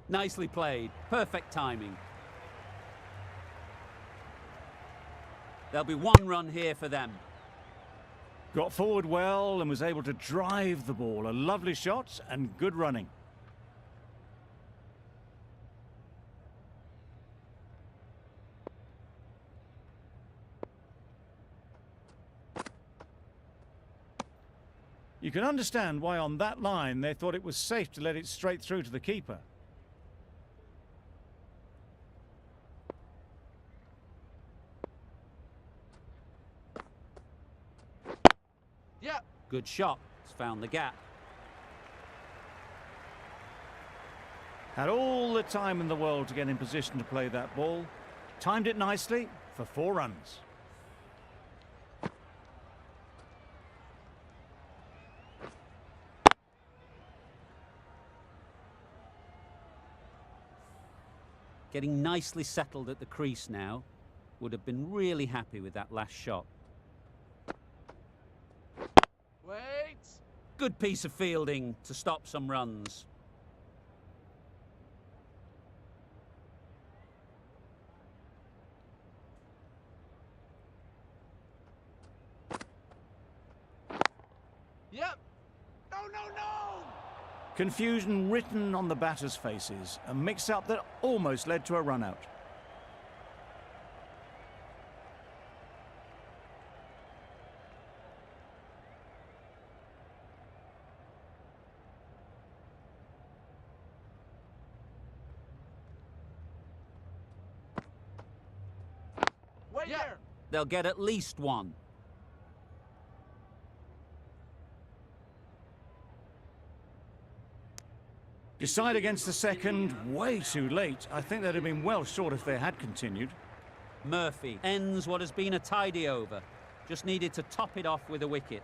Nicely played. Perfect timing. There'll be one run here for them. Got forward well and was able to drive the ball. A lovely shot and good running. You can understand why on that line they thought it was safe to let it straight through to the keeper. Yeah. Good shot. It's found the gap. Had all the time in the world to get in position to play that ball. Timed it nicely for 4 runs. Getting nicely settled at the crease now. Would have been really happy with that last shot. Wait! Good piece of fielding to stop some runs. Yep. No, no, no! Confusion written on the batters' faces. A mix-up that almost led to a run-out. Wait there! They'll get at least one. Decide against the second, way too late. I think they'd have been well short if they had continued. Murphy ends what has been a tidy over. Just needed to top it off with a wicket.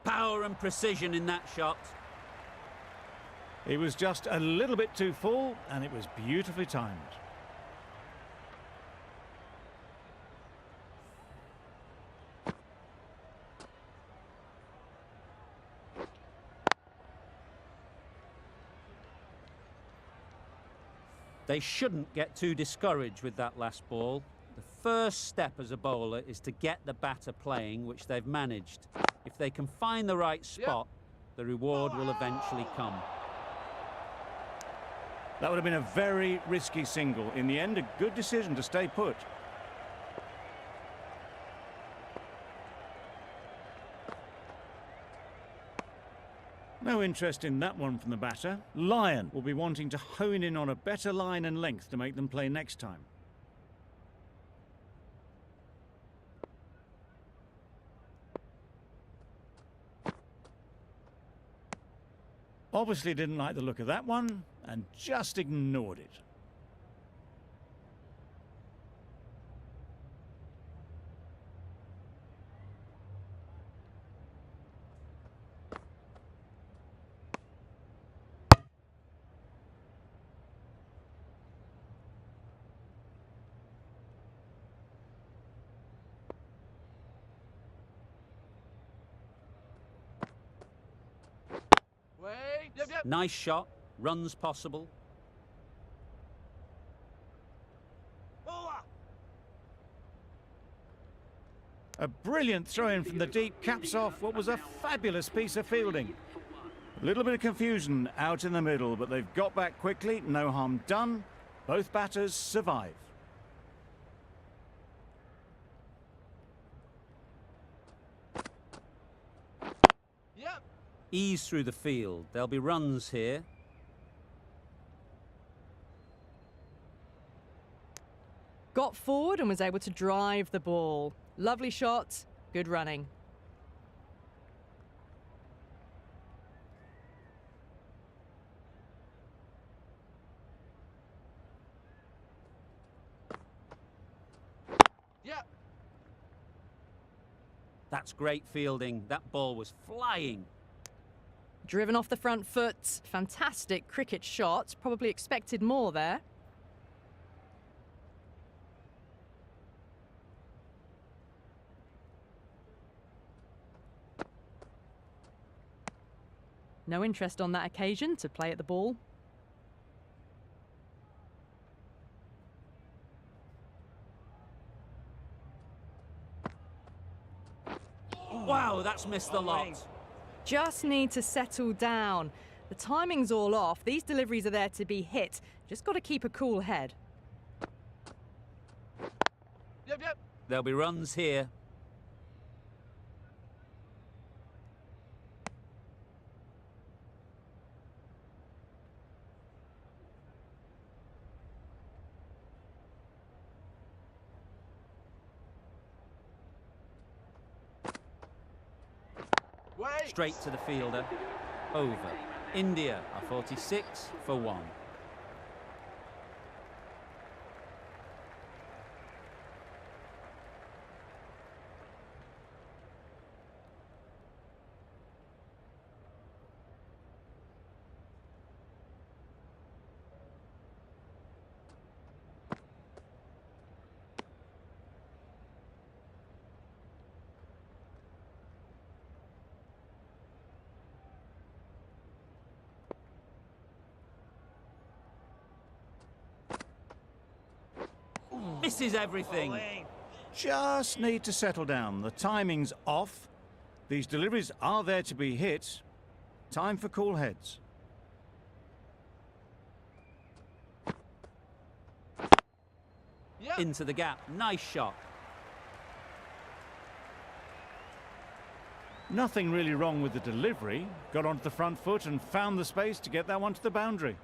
Power and precision in that shot. He was just a little bit too full, and it was beautifully timed. They shouldn't get too discouraged with that last ball. The first step as a bowler is to get the batter playing, which they've managed. If they can find the right spot, the reward will eventually come. That would have been a very risky single. In the end, a good decision to stay put. No interest in that one from the batter. Lyon will be wanting to hone in on a better line and length to make them play next time. Obviously didn't like the look of that one and just ignored it. Nice shot, runs possible. A brilliant throw-in from the deep caps off what was a fabulous piece of fielding. A little bit of confusion out in the middle, but they've got back quickly, no harm done. Both batters survive. Ease through the field. There'll be runs here. Got forward and was able to drive the ball. Lovely shot, good running. That's great fielding. That ball was flying. Driven off the front foot. Fantastic cricket shot. Probably expected more there. No interest on that occasion to play at the ball. Wow, that's missed the lot. Just need to settle down. The timing's all off. These deliveries are there to be hit. Just got to keep a cool head. Yep. There'll be runs here. Wait. Straight to the fielder. Over. India are 46 for 1. Misses everything. Just need to settle down. The timing's off. These deliveries are there to be hit. Time for cool heads. Yep. Into the gap. Nice shot. Nothing really wrong with the delivery. Got onto the front foot and found the space to get that one to the boundary.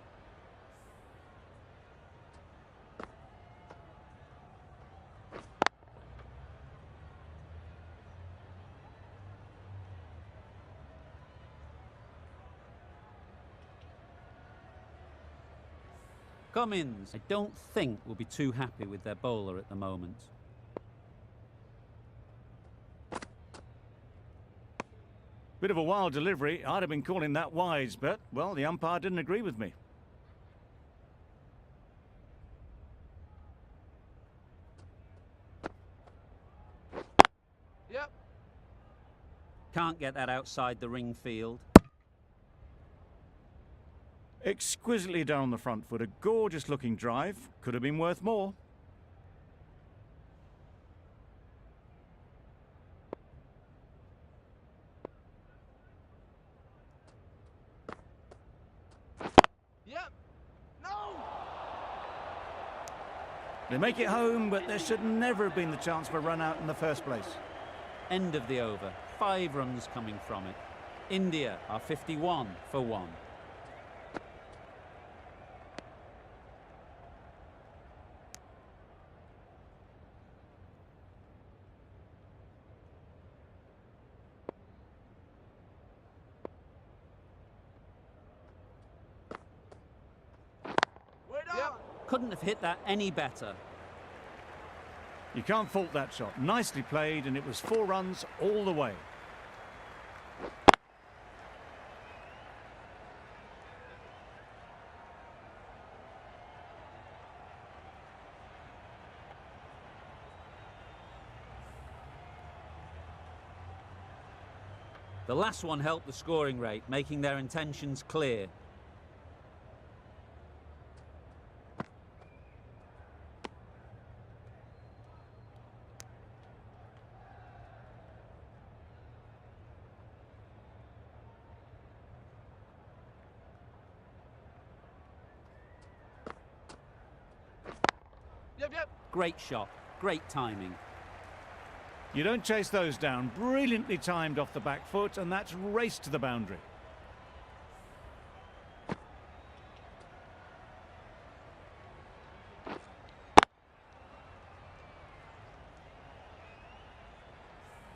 Cummins, I don't think will be too happy with their bowler at the moment. Bit of a wild delivery. I'd have been calling that wise, but, well, the umpire didn't agree with me. Yep. Can't get that outside the ring field. Exquisitely done on the front foot. A gorgeous looking drive. Could have been worth more. Yep. No. They make it home, but there should never have been the chance for a run out in the first place. End of the over. 5 runs coming from it. India are 51 for 1. Couldn't have hit that any better. You can't fault that shot. Nicely played, and it was 4 runs all the way. The last one helped the scoring rate, making their intentions clear. Yep. Great shot, great timing. You don't chase those down. Brilliantly timed off the back foot, and that's raced to the boundary.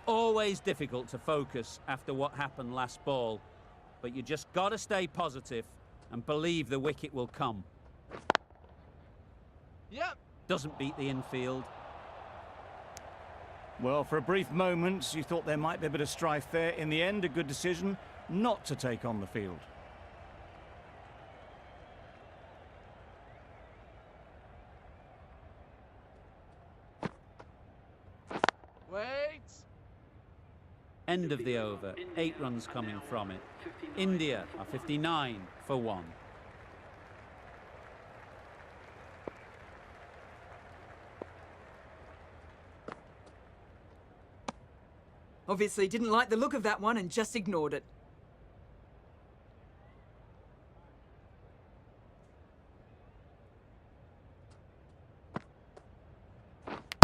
Always difficult to focus after what happened last ball, but you just got to stay positive and believe the wicket will come. Yep. Doesn't beat the infield. Well, for a brief moment, you thought there might be a bit of strife there. In the end, a good decision not to take on the field. Wait. end of the over. 8 runs coming from it. India are 59 for 1. Obviously didn't like the look of that one and just ignored it.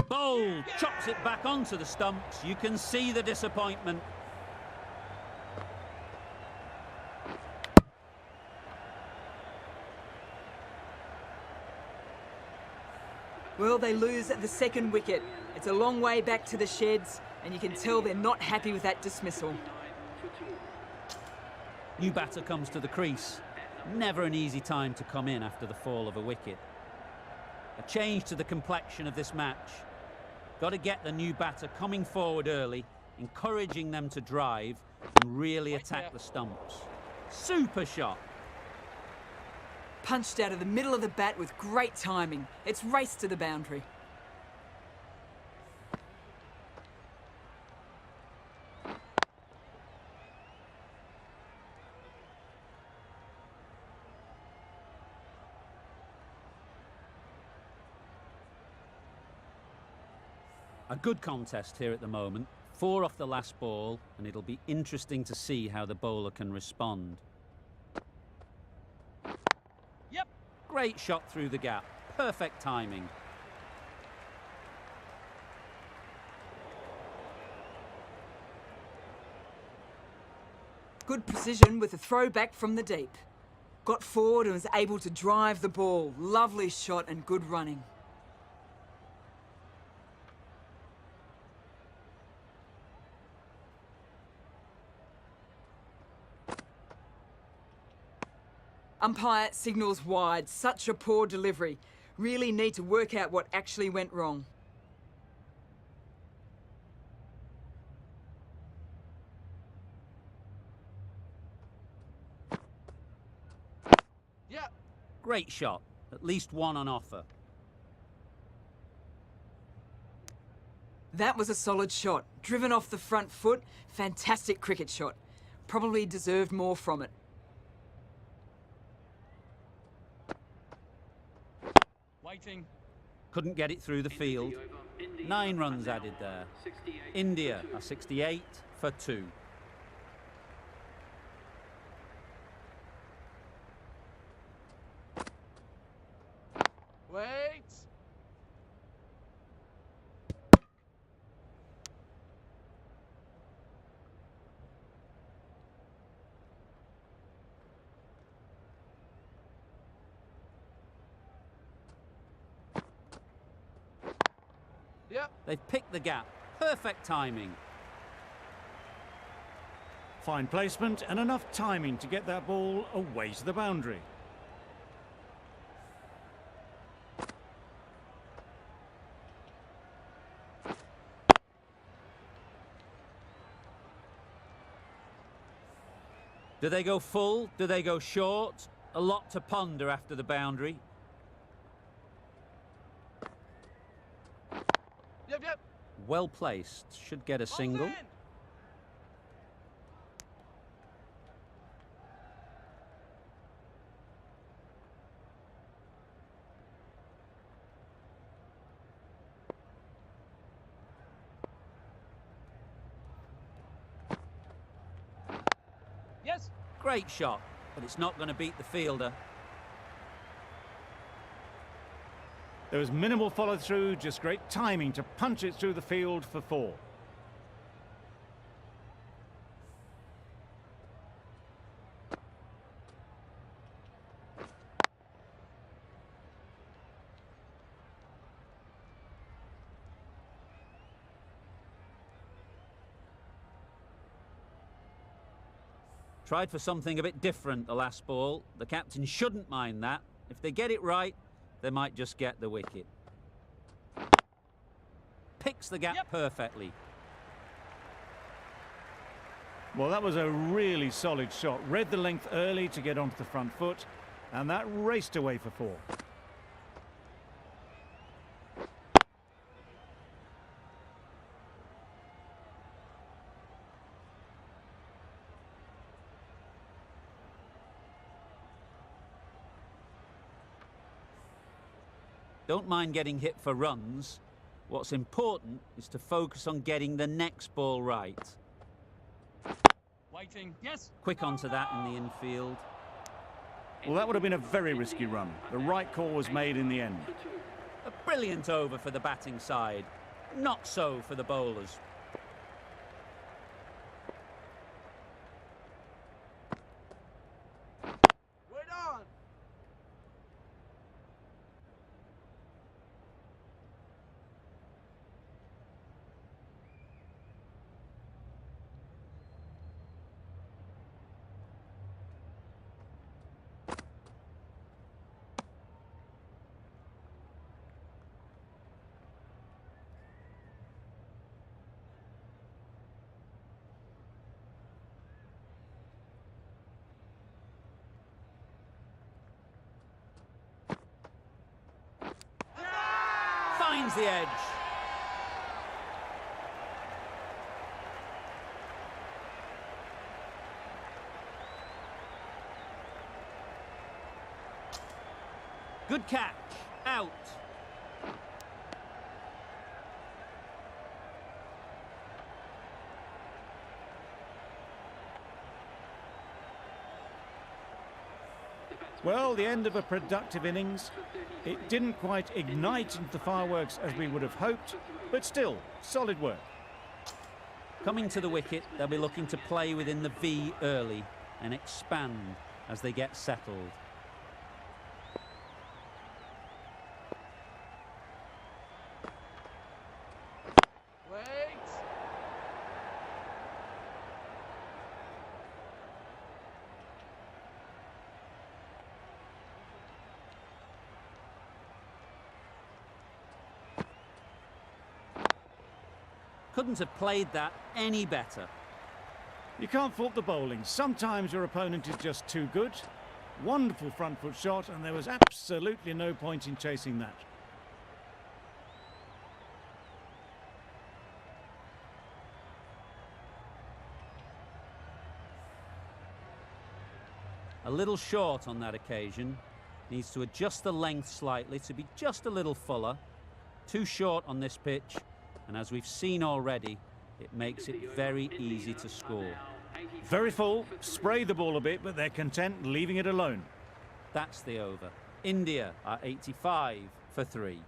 Bold, chops it back onto the stumps. You can see the disappointment. Well, they lose at the second wicket. It's a long way back to the sheds, and you can tell they're not happy with that dismissal. New batter comes to the crease. Never an easy time to come in after the fall of a wicket. A change to the complexion of this match. Got to get the new batter coming forward early, encouraging them to drive and really attack the stumps. Super shot. Punched out of the middle of the bat with great timing. It's raced to the boundary. A good contest here at the moment. 4 off the last ball, and it'll be interesting to see how the bowler can respond. Yep. Great shot through the gap. Perfect timing. Good precision with a throw back from the deep. Got forward and was able to drive the ball. Lovely shot and good running. Umpire signals wide. Such a poor delivery. Really need to work out what actually went wrong. Yeah. Great shot. At least 1 on offer. That was a solid shot. Driven off the front foot. Fantastic cricket shot. Probably deserved more from it. Waiting. Couldn't get it through the field. 9 runs added there. India are 68 for 2. Wait. Yep. They've picked the gap. Perfect timing. Fine placement and enough timing to get that ball away to the boundary. Do they go full? Do they go short? A lot to ponder after the boundary. Yep. Well placed. Should get a single. In. Yes. Great shot, but it's not going to beat the fielder. There was minimal follow-through, just great timing to punch it through the field for 4. Tried for something a bit different the last ball. The captain shouldn't mind that. If they get it right, they might just get the wicket. Picks the gap perfectly. Well, that was a really solid shot. Read the length early to get onto the front foot, and that raced away for 4. Don't mind getting hit for runs. What's important is to focus on getting the next ball right. Waiting. Yes. Quick onto that in the infield. Well, that would have been a very risky run. The right call was made in the end. A brilliant over for the batting side. Not so for the bowlers. Wait on. Finds the edge. Good catch. Out. Well, the end of a productive innings. It didn't quite ignite into the fireworks as we would have hoped, but still, solid work. Coming to the wicket, they'll be looking to play within the V early and expand as they get settled. Wait. Couldn't have played that any better. You can't fault the bowling. Sometimes your opponent is just too good. Wonderful front foot shot, and there was absolutely no point in chasing that. A little short on that occasion. Needs to adjust the length slightly to be just a little fuller. Too short on this pitch, and as we've seen already, it makes it very easy to score. Very full, spray the ball a bit, but they're content leaving it alone. That's the over. India are 85 for 3.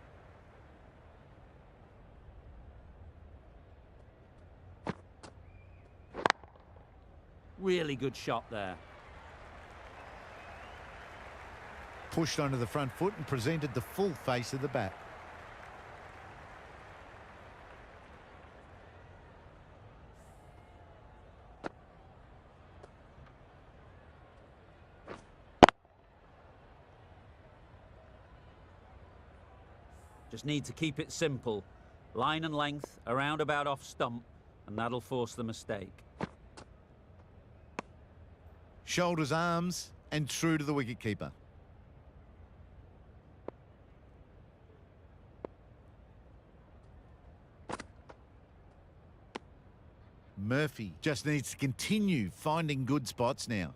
Really good shot there. Pushed onto the front foot and presented the full face of the bat. Just need to keep it simple. Line and length, around about off stump, and that'll force the mistake. Shoulders, arms, and true to the wicketkeeper. Murphy just needs to continue finding good spots now.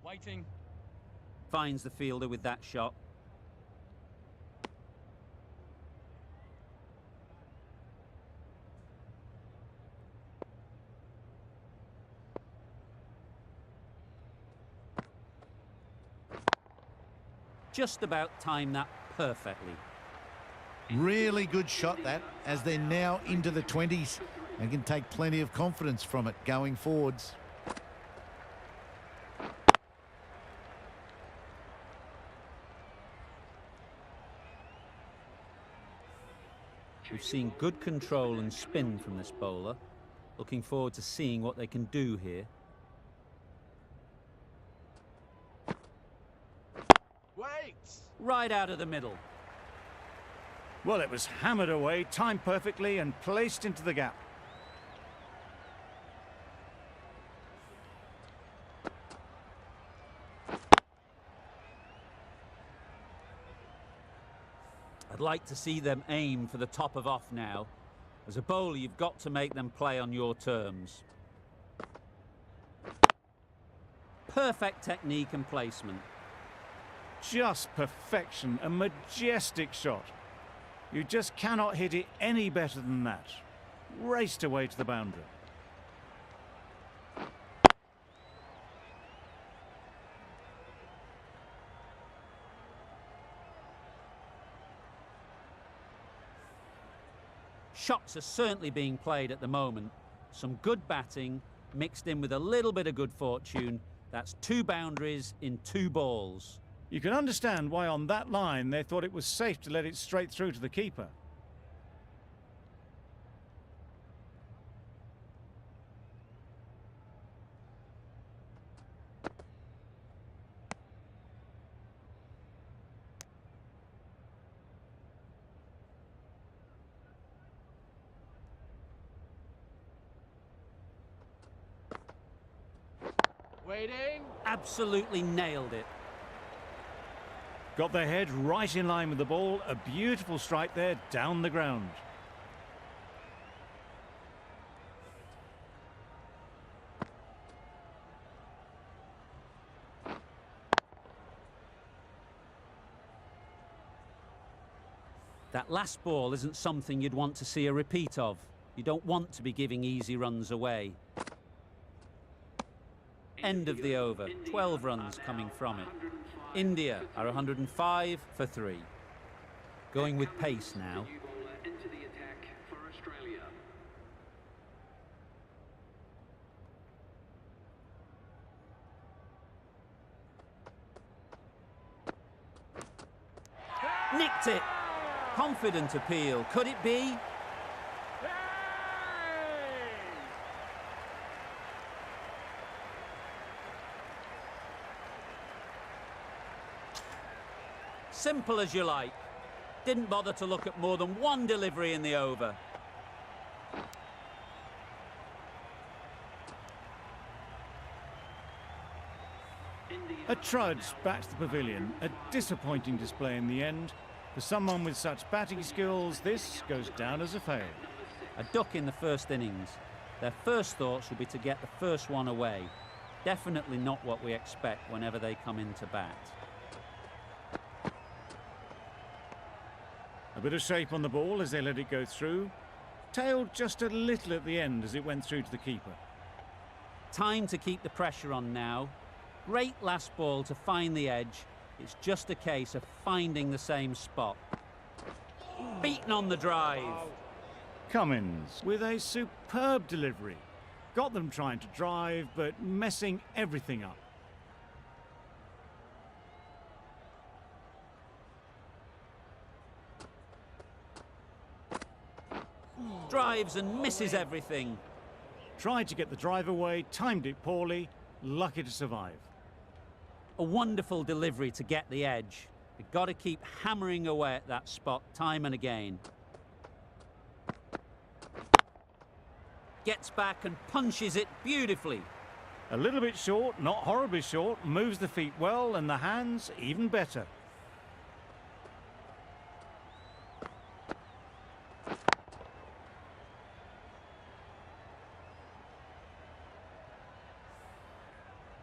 Waiting. Finds the fielder with that shot. Just about timed that perfectly. Really good shot that, as they're now into the 20s and can take plenty of confidence from it going forwards. We've seen good control and spin from this bowler. Looking forward to seeing what they can do here. Wait. Right out of the middle. Well, it was hammered away, timed perfectly and placed into the gap. I'd like to see them aim for the top of off now. As a bowler, you've got to make them play on your terms. Perfect technique and placement. Just perfection, a majestic shot. You just cannot hit it any better than that. Raced away to the boundary. Shots are certainly being played at the moment. Some good batting mixed in with a little bit of good fortune. That's 2 boundaries in 2 balls. You can understand why on that line they thought it was safe to let it straight through to the keeper. Waiting. Absolutely nailed it. Got their head right in line with the ball. A beautiful strike there down the ground. That last ball isn't something you'd want to see a repeat of. You don't want to be giving easy runs away. End of the over. 12 runs coming from it. India are 105 for 3. Going with pace now. Nicked it. Confident appeal. Could it be? Simple as you like. Didn't bother to look at more than one delivery in the over. A trudge back to the pavilion. A disappointing display in the end. For someone with such batting skills, this goes down as a fail. A duck in the first innings. Their first thoughts will be to get the first one away. Definitely not what we expect whenever they come into bat. A bit of shape on the ball as they let it go through. Tailed just a little at the end as it went through to the keeper. Time to keep the pressure on now. Great last ball to find the edge. It's just a case of finding the same spot. Beaten on the drive. Cummins with a superb delivery. Got them trying to drive, but messing everything up. Drives and misses everything. Tried to get the drive away, timed it poorly, lucky to survive. A wonderful delivery to get the edge. You've got to keep hammering away at that spot time and again. Gets back and punches it beautifully. A little bit short, not horribly short, moves the feet well and the hands even better.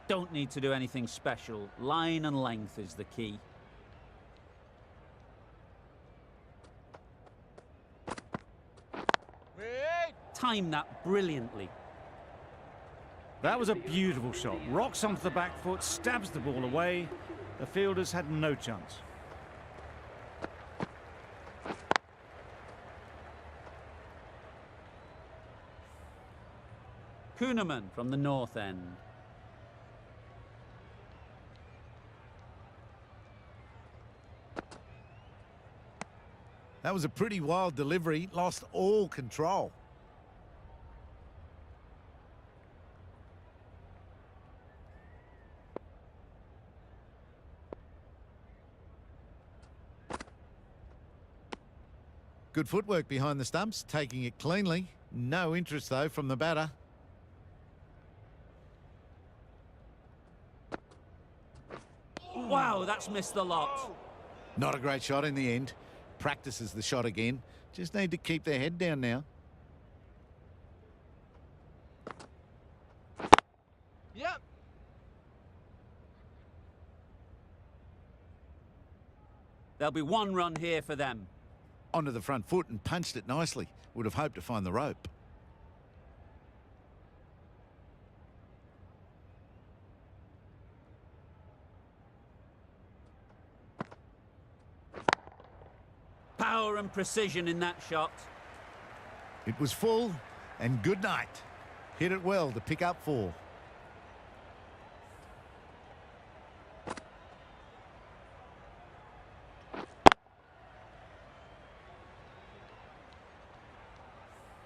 Don't need to do anything special. Line and length is the key. Wait. Time that brilliantly. That was a beautiful shot. Rocks onto the back foot, stabs the ball away. The fielders had no chance. Kuhneman from the north end. That was a pretty wild delivery, lost all control. Good footwork behind the stumps, taking it cleanly. No interest, though, from the batter. Wow, that's missed the lot. Not a great shot in the end. Practices the shot again. Just need to keep their head down now. Yep. There'll be 1 run here for them. Onto the front foot and punched it nicely. Would have hoped to find the rope. Power and precision in that shot. It was full, and good night. Hit it well to pick up 4.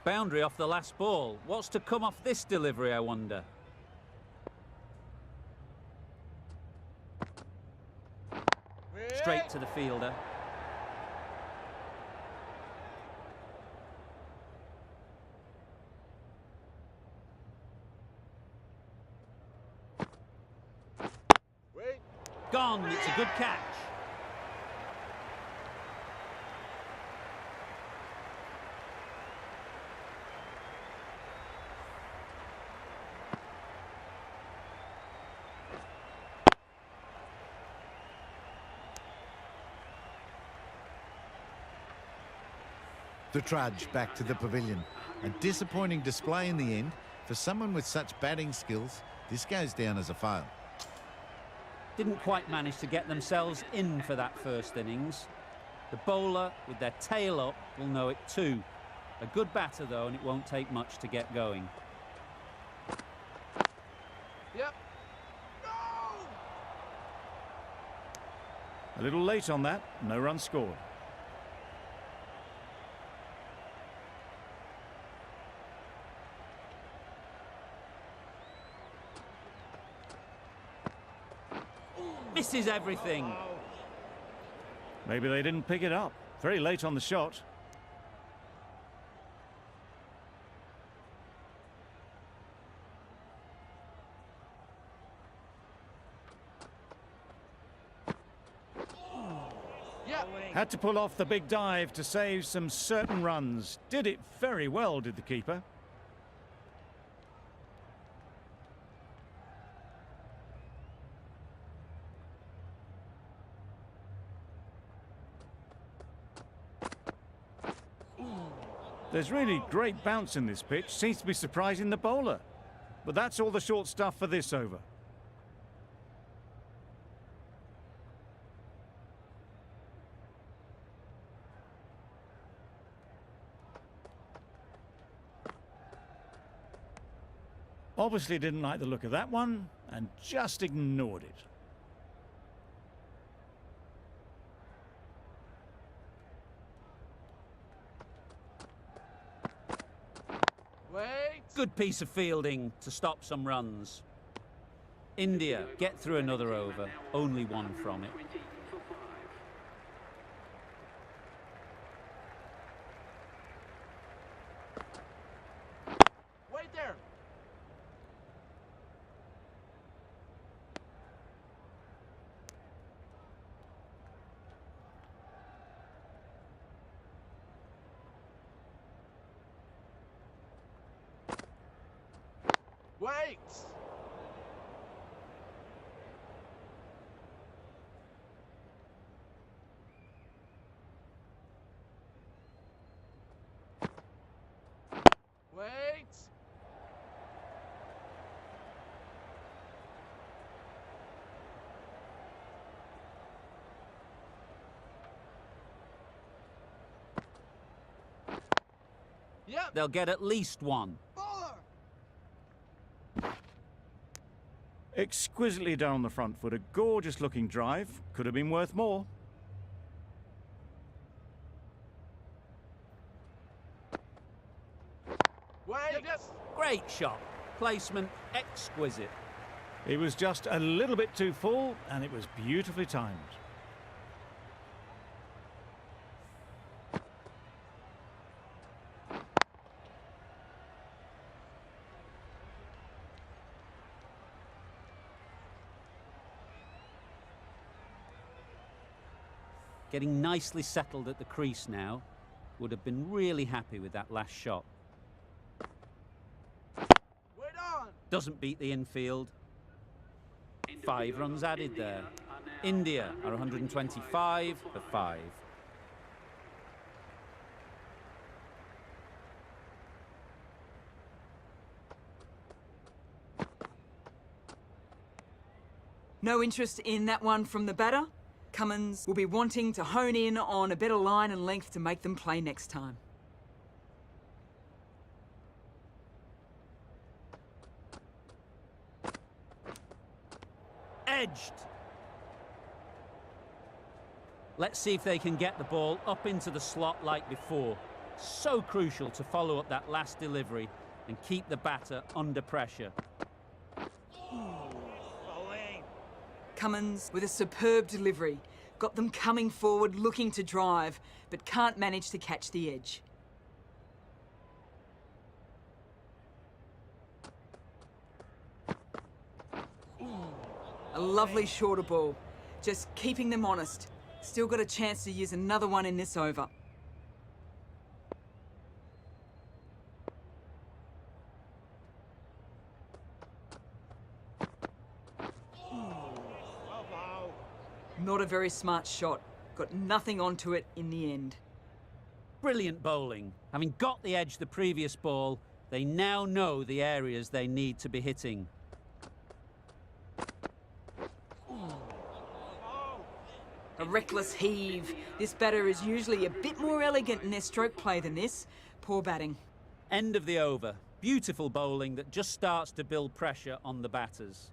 Boundary off the last ball. What's to come off this delivery, I wonder? Straight to the fielder. Wait. Gone. It's a good catch. The trudge back to the pavilion. A disappointing display in the end. For someone with such batting skills, this goes down as a fail. Didn't quite manage to get themselves in for that first innings. The bowler, with their tail up, will know it too. A good batter, though, and it won't take much to get going. Yep. A little late on that. No run scored. Misses everything. Maybe they didn't pick it up. Very late on the shot. Yep. Had to pull off the big dive to save some certain runs. Did it very well, did the keeper. There's really great bounce in this pitch. Seems to be surprising the bowler. But that's all the short stuff for this over. Obviously didn't like the look of that one and just ignored it. Wait. Good piece of fielding to stop some runs. India get through another over, only 1 from it. Wait there. Wait. Wait. Yep. They'll get at least 1. Bowler. Exquisitely done on the front foot. A gorgeous looking drive. Could have been worth more. Wait. Yes. Great shot. Placement exquisite. It was just a little bit too full and it was beautifully timed. getting nicely settled at the crease now. Would have been really happy with that last shot. Wait on. Doesn't beat the infield. 5 runs added there. India are 125 for 5. No interest in that one from the batter. Cummins will be wanting to hone in on a better line and length to make them play next time. Edged. Let's see if they can get the ball up into the slot like before. So crucial to follow up that last delivery and keep the batter under pressure. Cummins with a superb delivery. Got them coming forward looking to drive, but can't manage to catch the edge. A lovely shorter ball. Just keeping them honest. Still got a chance to use another one in this over. Not a very smart shot. Got nothing onto it in the end. Brilliant bowling. Having got the edge the previous ball, they now know the areas they need to be hitting. A reckless heave. This batter is usually a bit more elegant in their stroke play than this. Poor batting. End of the over. Beautiful bowling that just starts to build pressure on the batters.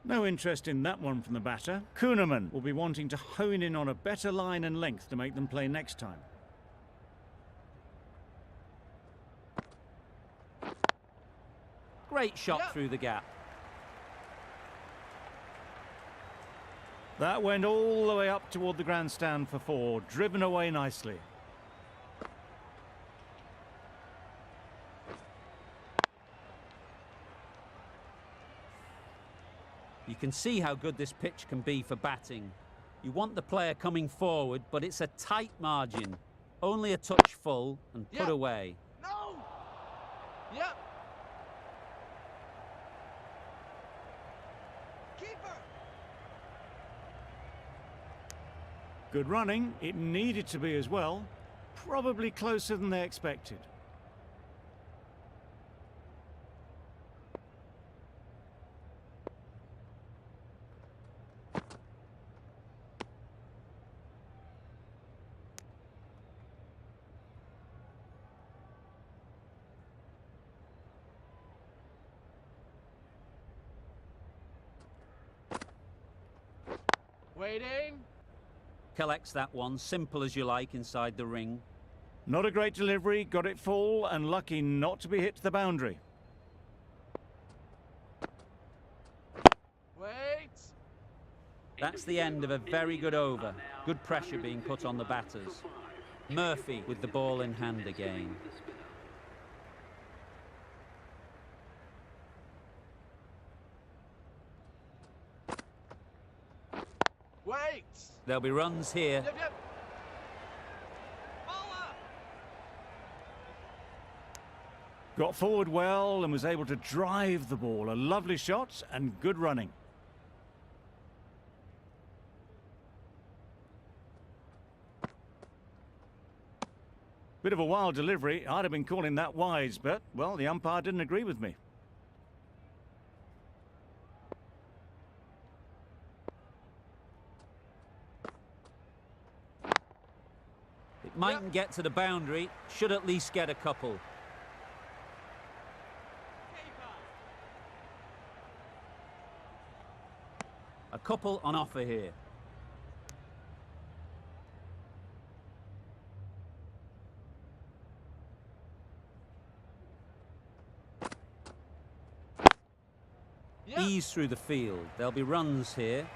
No interest in that one from the batter. Kuhnemann will be wanting to hone in on a better line and length to make them play next time. Great shot through the gap. That went all the way up toward the grandstand for 4, driven away nicely. You can see how good this pitch can be for batting. You want the player coming forward, but it's a tight margin. Only a touch full and put away. No. Yep. Keeper. Good running. It needed to be as well. Probably closer than they expected. Waiting. Collects that one, simple as you like, inside the ring. Not a great delivery, got it full and lucky not to be hit to the boundary. Wait. That's the end of a very good over. Good pressure being put on the batters. Murphy with the ball in hand again. Wait. There'll be runs here. Yep. Got forward well and was able to drive the ball. A lovely shot and good running. Bit of a wild delivery. I'd have been calling that wise, but, well, the umpire didn't agree with me. It mightn't get to the boundary, should at least get a couple. A couple on offer here. Yep. Ease through the field. There'll be runs here.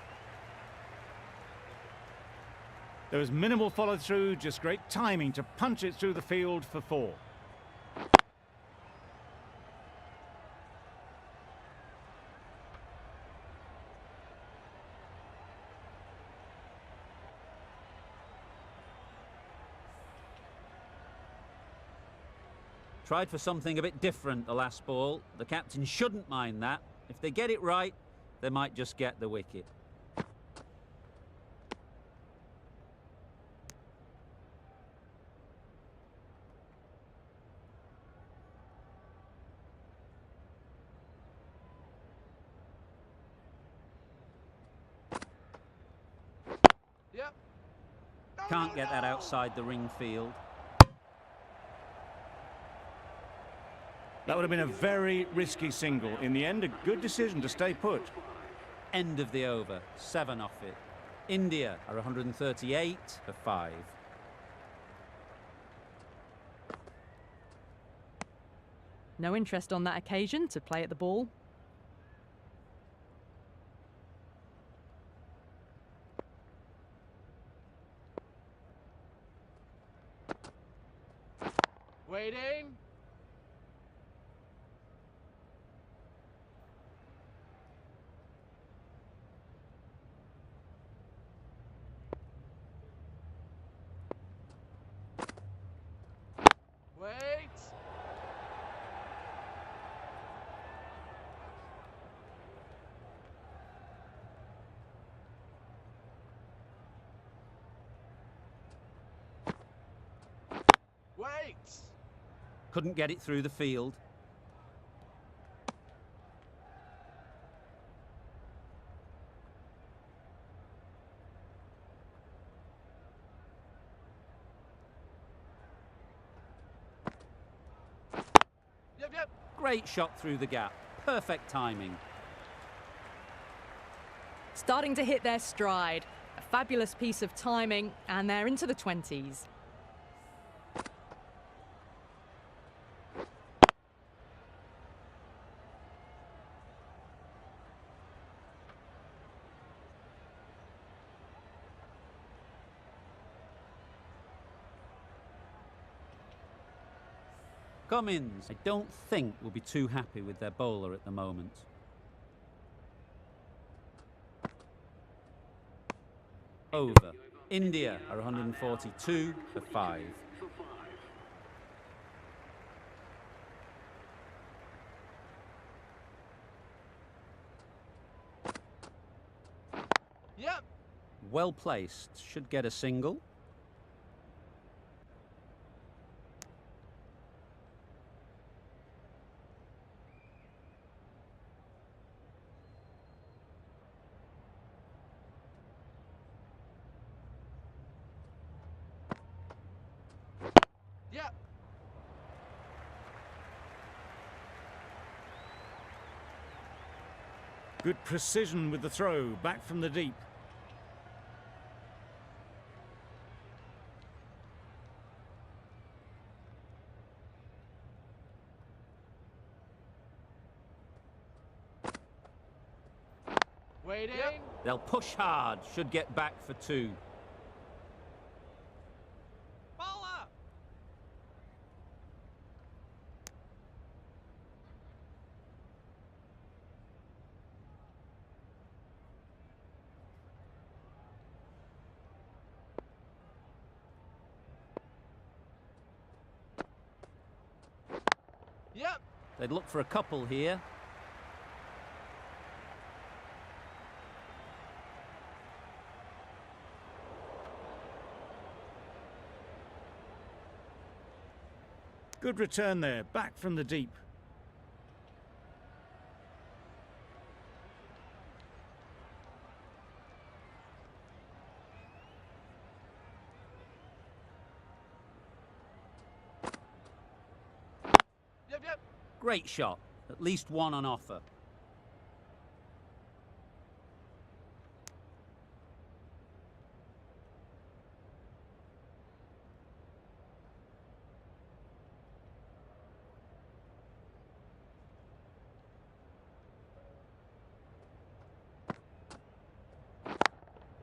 There was minimal follow-through, just great timing to punch it through the field for 4. Tried for something a bit different the last ball. The captain shouldn't mind that. If they get it right, they might just get the wicket. Yep. No, Can't no, get that no. outside the ring field. That would have been a very risky single. In the end, a good decision to stay put. End of the over. 7 off it. India are 138 for 5. No interest on that occasion to play at the ball. Waiting. Wait. Wait. Couldn't get it through the field. Yep, yep. Great shot through the gap. Perfect timing. Starting to hit their stride. A fabulous piece of timing, and they're into the 20s. Cummins, I don't think will be too happy with their bowler at the moment. Over. India are 142 for 5. Yep. Well placed. Should get a single. Yep. Good precision with the throw, back from the deep. Waiting. They'll push hard. Should get back for 2. Ball up. Yep. They'd look for a couple here. Good return there, back from the deep. Yep, yep. Great shot. At least 1 on offer.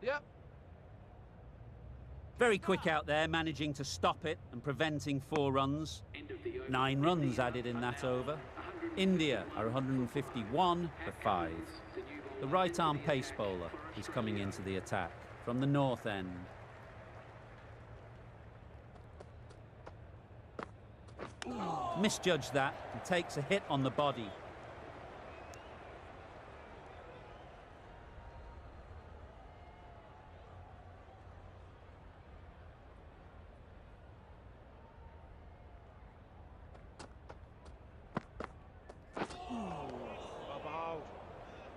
Yep. Very quick out there, managing to stop it and preventing 4 runs. 9 runs added in that over. India are 151 for 5. The right-arm pace bowler is coming into the attack from the north end. Misjudged that and takes a hit on the body.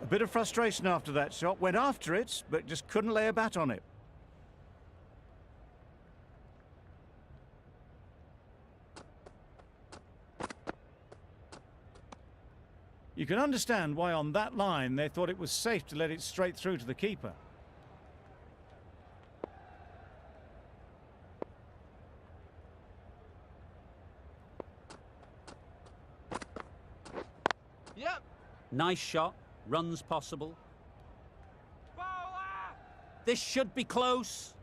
A bit of frustration after that shot. Went after it, but just couldn't lay a bat on it. You can understand why on that line they thought it was safe to let it straight through to the keeper. Yep. Nice shot, runs possible. Bowler! This should be close.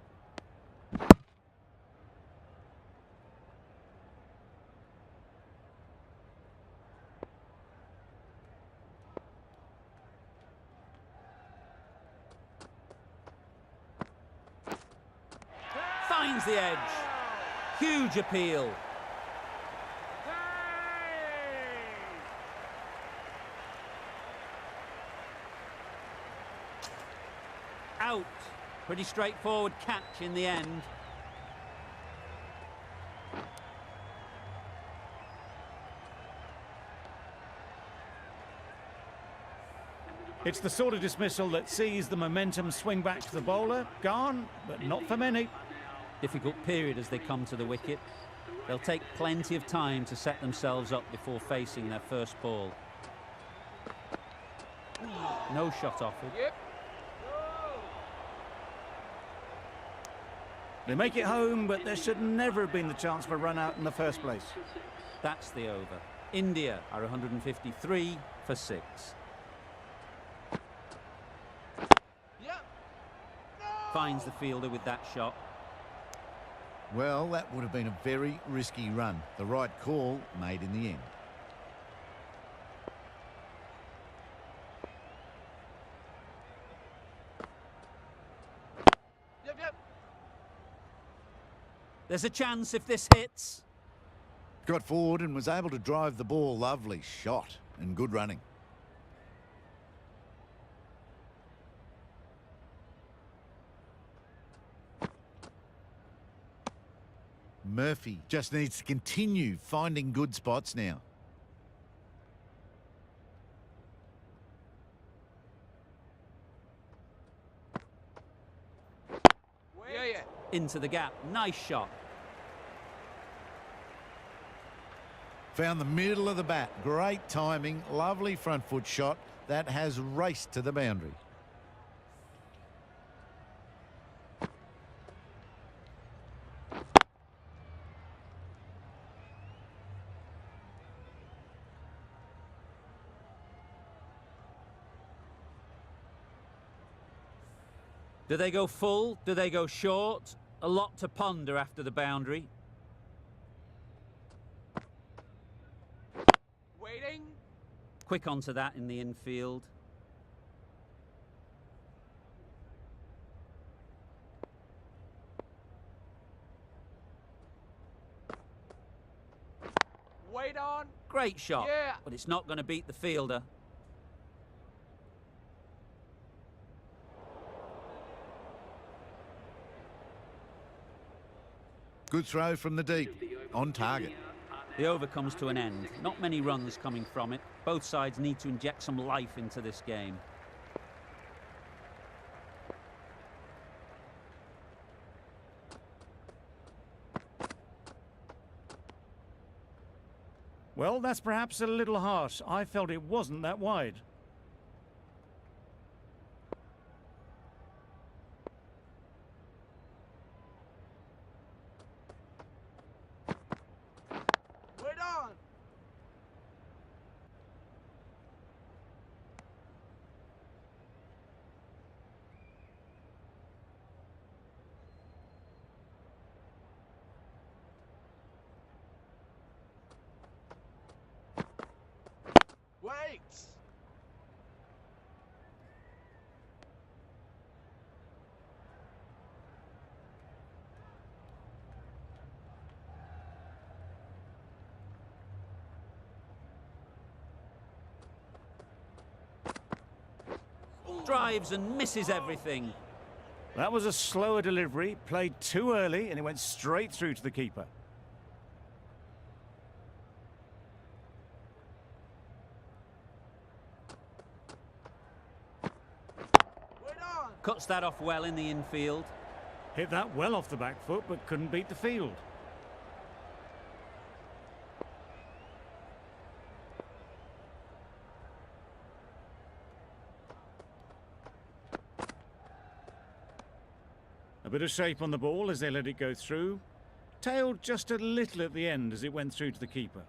Finds the edge. Huge appeal. Out. Pretty straightforward catch in the end. It's the sort of dismissal that sees the momentum swing back to the bowler. Gone, but not for many. Difficult period as they come to the wicket. They'll take plenty of time to set themselves up before facing their first ball. No shot offered. Yep. They make it home, but there should never have been the chance for a run out in the first place. That's the over. India are 153 for 6. Yep. Finds the fielder with that shot. Well, that would have been a very risky run. The right call made in the end. Yep, yep. There's a chance if this hits. Got forward and was able to drive the ball. Lovely shot and good running. Murphy just needs to continue finding good spots now. Yeah, yeah. Into the gap. Nice shot. Found the middle of the bat. Great timing. Lovely front foot shot. That has raced to the boundary. Do they go full? Do they go short? A lot to ponder after the boundary. Waiting. Quick onto that in the infield. Wait on. Great shot, Yeah. but it's not going to beat the fielder. Good throw from the deep. On target. The over comes to an end. Not many runs coming from it. Both sides need to inject some life into this game. Well, that's perhaps a little harsh. I felt it wasn't that wide. Wait on. Wait! Drives and misses everything. That was a slower delivery, played too early, and it went straight through to the keeper. Wait on! Cuts that off well in the infield. Hit that well off the back foot, but couldn't beat the field. A bit of shape on the ball as they let it go through. Tailed just a little at the end as it went through to the keeper.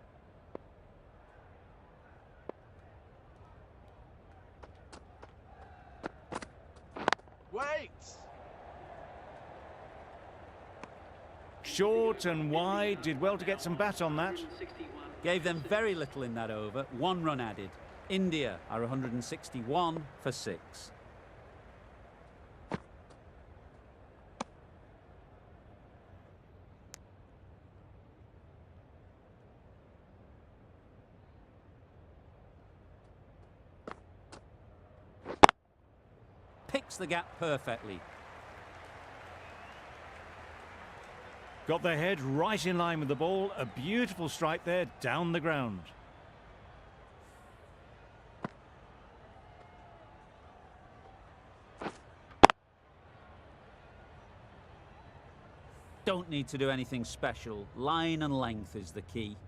Wait! Short and wide, did well to get some bat on that. Gave them very little in that over. 1 run added. India are 161 for 6. Picks the gap perfectly. Got their head right in line with the ball. A beautiful strike there down the ground. Don't need to do anything special. Line and length is the key.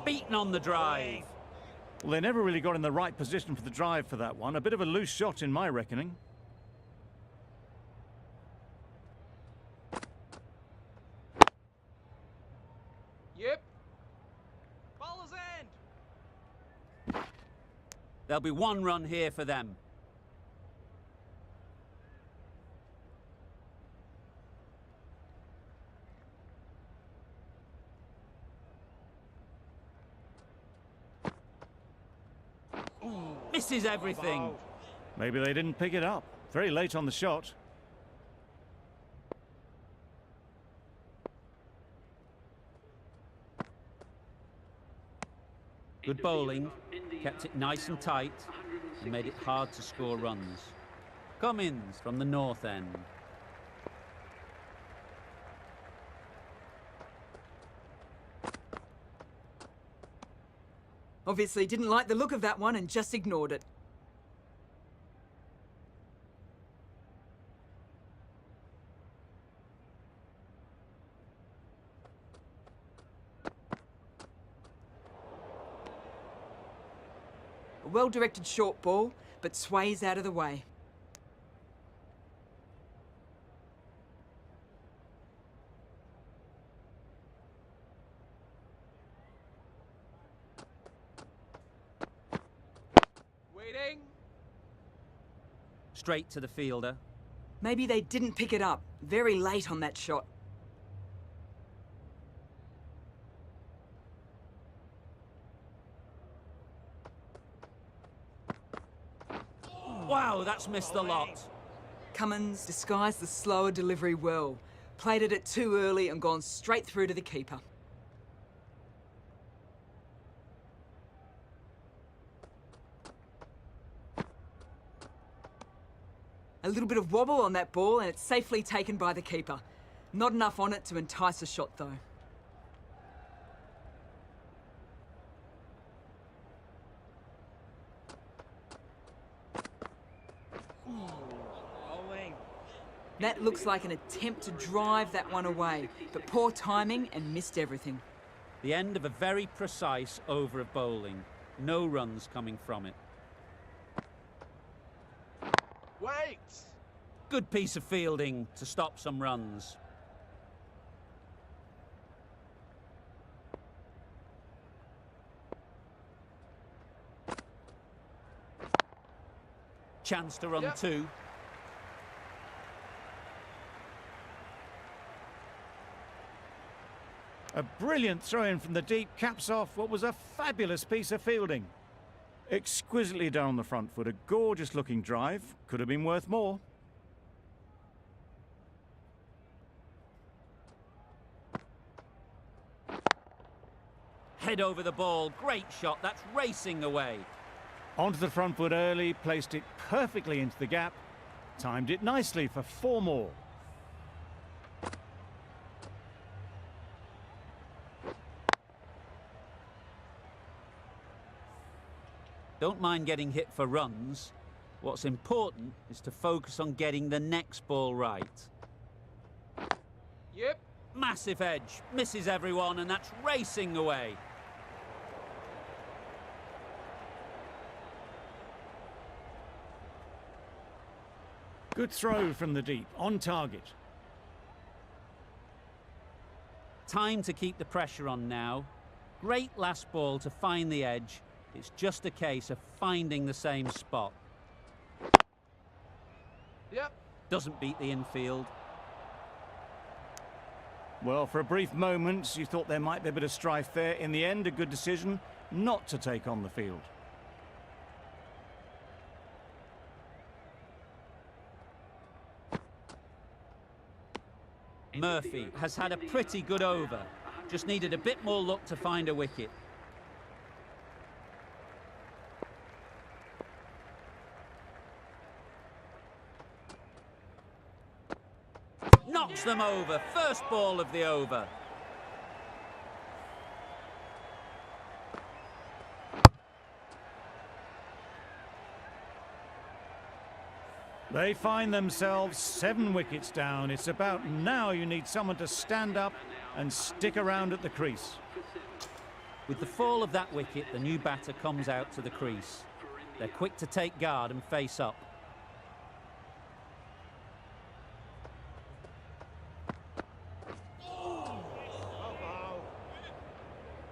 Beaten on the drive. Well, they never really got in the right position for the drive for that one. A bit of a loose shot in my reckoning. Yep. Bowler's end! There'll be 1 run here for them. Misses everything. Maybe they didn't pick it up. Very late on the shot. Good bowling. Kept it nice and tight and made it hard to score runs. Cummins from the north end. Obviously didn't like the look of that one and just ignored it. A well-directed short ball, but sways out of the way. Waiting! Straight to the fielder. Maybe they didn't pick it up. Very late on that shot. Wow, that's missed a lot. Cummins disguised the slower delivery well. Played it too early and gone straight through to the keeper. A little bit of wobble on that ball and it's safely taken by the keeper. Not enough on it to entice a shot though. That looks like an attempt to drive that one away, but poor timing and missed everything. The end of a very precise over of bowling. No runs coming from it. Wait! Good piece of fielding to stop some runs. Chance to run 2. A brilliant throw-in from the deep caps off what was a fabulous piece of fielding. Exquisitely done on the front foot, a gorgeous looking drive. Could have been worth more. Head over the ball, great shot, that's racing away. Onto the front foot early, placed it perfectly into the gap. Timed it nicely for 4 more. Don't mind getting hit for runs. What's important is to focus on getting the next ball right. Yep. Massive edge, misses everyone, and that's racing away. Good throw from the deep, on target. Time to keep the pressure on now. Great last ball to find the edge. It's just a case of finding the same spot. Yep. Doesn't beat the infield. Well, for a brief moment, you thought there might be a bit of strife there. In the end, a good decision not to take on the field. Murphy has had a pretty good over. Just needed a bit more luck to find a wicket. Knocks them over. First ball of the over. They find themselves 7 wickets down. It's about now you need someone to stand up and stick around at the crease. With the fall of that wicket, the new batter comes out to the crease. They're quick to take guard and face up.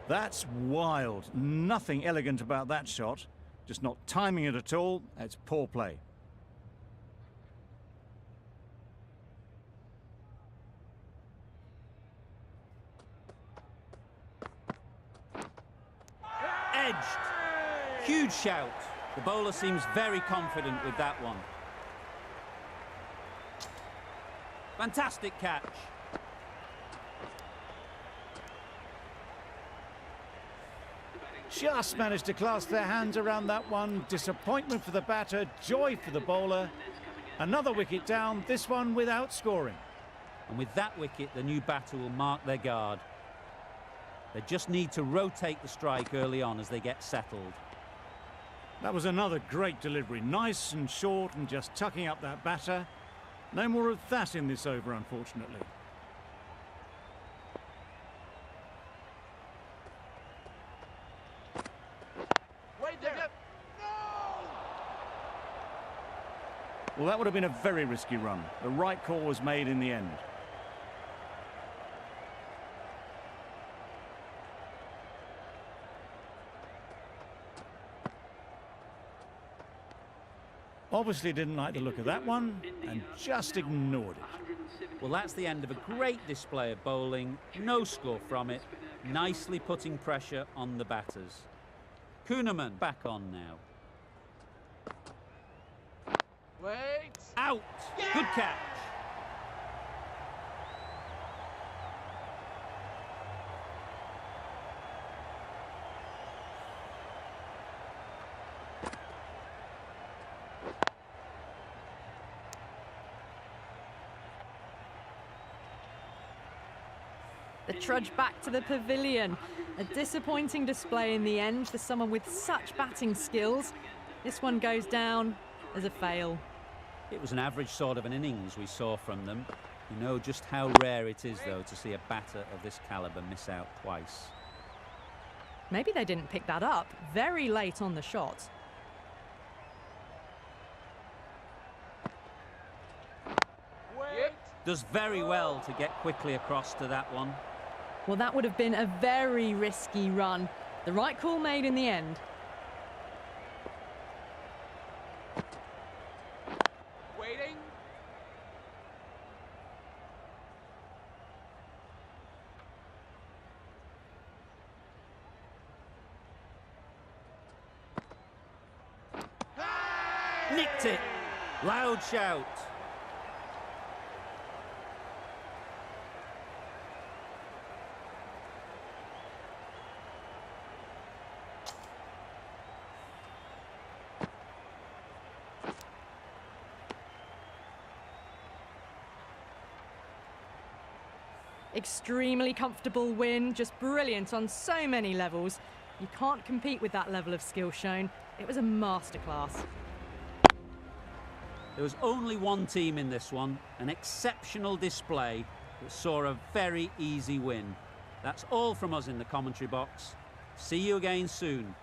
That's wild. Nothing elegant about that shot. Just not timing it at all. It's poor play. Edged. Huge shout. The bowler seems very confident with that one. Fantastic catch. Just managed to clasp their hands around that one. Disappointment for the batter, joy for the bowler. Another wicket down, this one without scoring. And with that wicket, the new batter will mark their guard. They just need to rotate the strike early on as they get settled. That was another great delivery. Nice and short and just tucking up that batter. No more of that in this over, unfortunately. Wait there. Yep. No! Well, that would have been a very risky run. The right call was made in the end. Obviously didn't like the look of that one and just ignored it. Well, that's the end of a great display of bowling. No score from it. Nicely putting pressure on the batters. Kuhneman back on now. Wait. Out. Good catch. The trudge back to the pavilion. A disappointing display in the end for someone with such batting skills. This one goes down as a fail. It was an average sort of an innings we saw from them. You know just how rare it is, though, to see a batter of this calibre miss out twice. Maybe they didn't pick that up very late on the shot. Wait. Does very well to get quickly across to that one. Well, that would have been a very risky run. The right call made in the end. Waiting. Nicked it. Loud shout. Extremely comfortable win, just brilliant on so many levels. You can't compete with that level of skill shown. It was a masterclass. There was only one team in this one, an exceptional display that saw a very easy win. That's all from us in the commentary box. See you again soon.